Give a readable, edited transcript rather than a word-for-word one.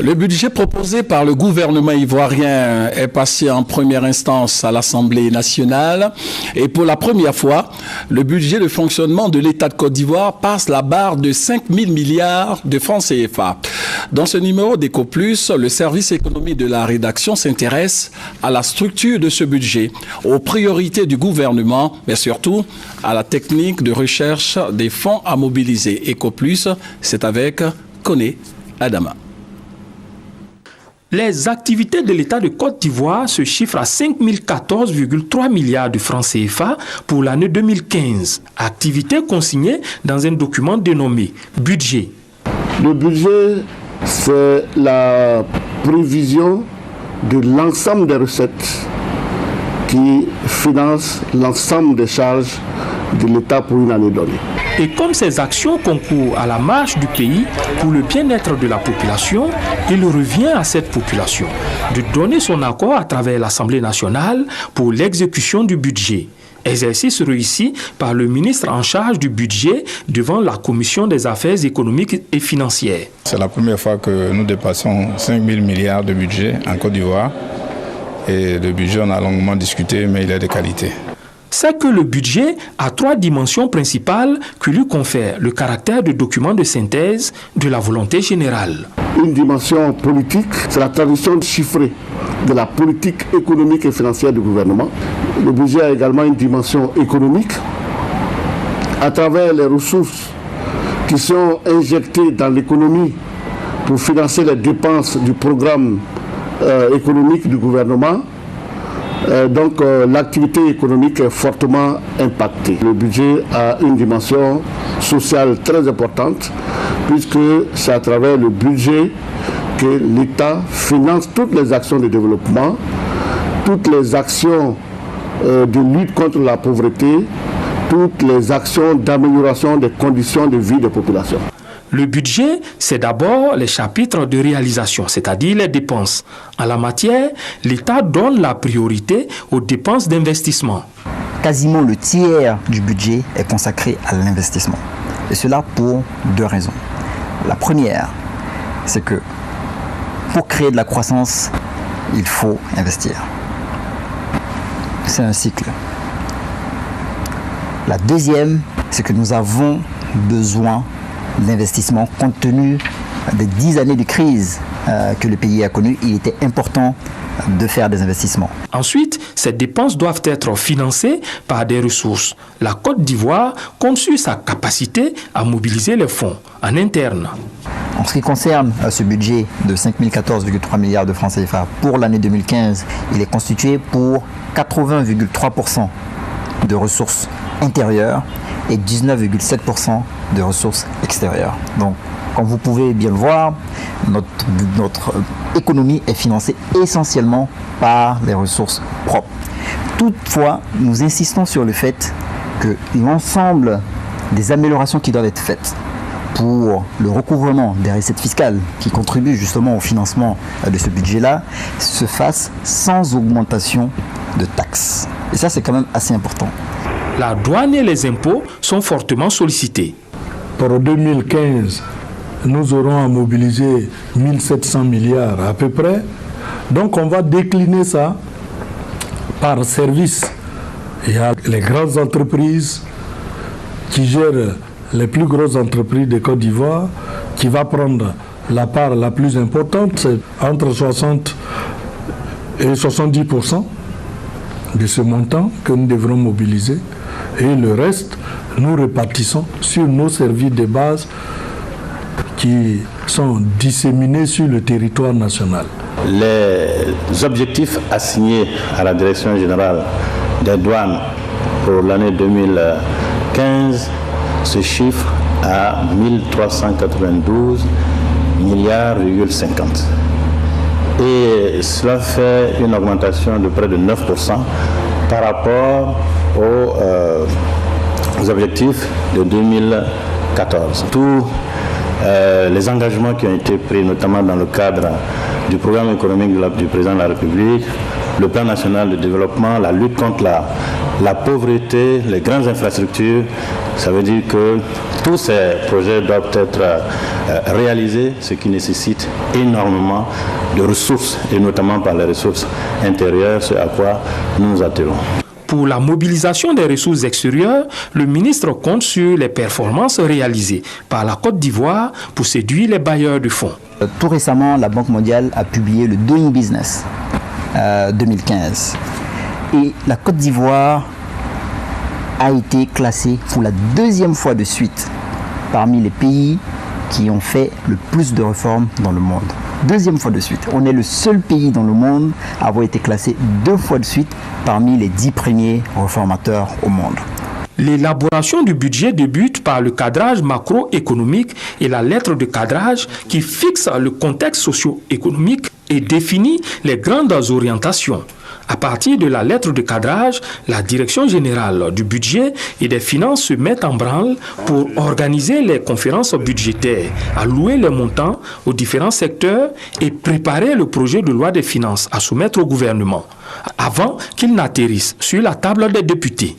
Le budget proposé par le gouvernement ivoirien est passé en première instance à l'Assemblée nationale et pour la première fois, le budget de fonctionnement de l'État de Côte d'Ivoire passe la barre de 5 000 milliards de francs CFA. Dans ce numéro d'EcoPlus, le service économie de la rédaction s'intéresse à la structure de ce budget, aux priorités du gouvernement, mais surtout à la technique de recherche des fonds à mobiliser. EcoPlus, c'est avec Koné Adama. Les activités de l'État de Côte d'Ivoire se chiffrent à 5 014,3 milliards de francs CFA pour l'année 2015. Activités consignées dans un document dénommé Budget. Le budget, c'est la prévision de l'ensemble des recettes qui financent l'ensemble des charges de l'État pour une année donnée. Et comme ces actions concourent à la marche du pays pour le bien-être de la population, il revient à cette population de donner son accord à travers l'Assemblée nationale pour l'exécution du budget. Exercice réussi par le ministre en charge du budget devant la Commission des affaires économiques et financières. C'est la première fois que nous dépassons 5 000 milliards de budget en Côte d'Ivoire. Et le budget, on a longuement discuté, mais il est de qualité. C'est que le budget a 3 dimensions principales qui lui confèrent le caractère de document de synthèse de la volonté générale. Une dimension politique, c'est la traduction chiffrée de la politique économique et financière du gouvernement. Le budget a également une dimension économique à travers les ressources qui sont injectées dans l'économie pour financer les dépenses du programme économique du gouvernement. Donc l'activité économique est fortement impactée. Le budget a une dimension sociale très importante puisque c'est à travers le budget que l'État finance toutes les actions de développement, toutes les actions de lutte contre la pauvreté, toutes les actions d'amélioration des conditions de vie des populations. Le budget, c'est d'abord les chapitres de réalisation, c'est-à-dire les dépenses. En la matière, l'État donne la priorité aux dépenses d'investissement. Quasiment le tiers du budget est consacré à l'investissement. Et cela pour 2 raisons. La première, c'est que pour créer de la croissance, il faut investir. C'est un cycle. La deuxième, c'est que nous avons besoin d'investissement compte tenu des 10 années de crise que le pays a connues. Il était important de faire des investissements. Ensuite, ces dépenses doivent être financées par des ressources. La Côte d'Ivoire compte sur sa capacité à mobiliser les fonds en interne. En ce qui concerne ce budget de 5 014,3 milliards de francs CFA pour l'année 2015, il est constitué pour 80,3% de ressources intérieures et 19,7% de ressources extérieures. Donc, comme vous pouvez bien le voir, notre économie est financée essentiellement par les ressources propres. Toutefois, nous insistons sur le fait que l'ensemble des améliorations qui doivent être faites pour le recouvrement des recettes fiscales qui contribuent justement au financement de ce budget-là se fassent sans augmentation de taxes. Et ça, c'est quand même assez important. La douane et les impôts sont fortement sollicités. Pour 2015, nous aurons à mobiliser 1700 milliards à peu près. Donc on va décliner ça par service. Il y a les grandes entreprises qui gèrent les plus grosses entreprises de Côte d'Ivoire qui va prendre la part la plus importante, c'est entre 60 et 70% de ce montant que nous devrons mobiliser. Et le reste, nous répartissons sur nos services de base qui sont disséminés sur le territoire national. Les objectifs assignés à la Direction générale des douanes pour l'année 2015 se chiffrent à 1392 milliards, 50. Et cela fait une augmentation de près de 9% par rapport aux objectifs de 2014. Tous les engagements qui ont été pris, notamment dans le cadre du programme économique du président de la République, le plan national de développement, la lutte contre la pauvreté, les grandes infrastructures, ça veut dire que tous ces projets doivent être réaliser, ce qui nécessite énormément de ressources, et notamment par les ressources intérieures, ce à quoi nous nous attelons. Pour la mobilisation des ressources extérieures, le ministre compte sur les performances réalisées par la Côte d'Ivoire pour séduire les bailleurs de fonds. Tout récemment, la Banque mondiale a publié le Doing Business 2015. Et la Côte d'Ivoire a été classée pour la deuxième fois de suite parmi les pays qui ont fait le plus de réformes dans le monde. Deuxième fois de suite. On est le seul pays dans le monde à avoir été classé 2 fois de suite parmi les 10 premiers réformateurs au monde. L'élaboration du budget débute par le cadrage macroéconomique et la lettre de cadrage qui fixe le contexte socio-économique et définit les grandes orientations. À partir de la lettre de cadrage, la direction générale du budget et des finances se met en branle pour organiser les conférences budgétaires, allouer les montants aux différents secteurs et préparer le projet de loi des finances à soumettre au gouvernement avant qu'il n'atterrisse sur la table des députés.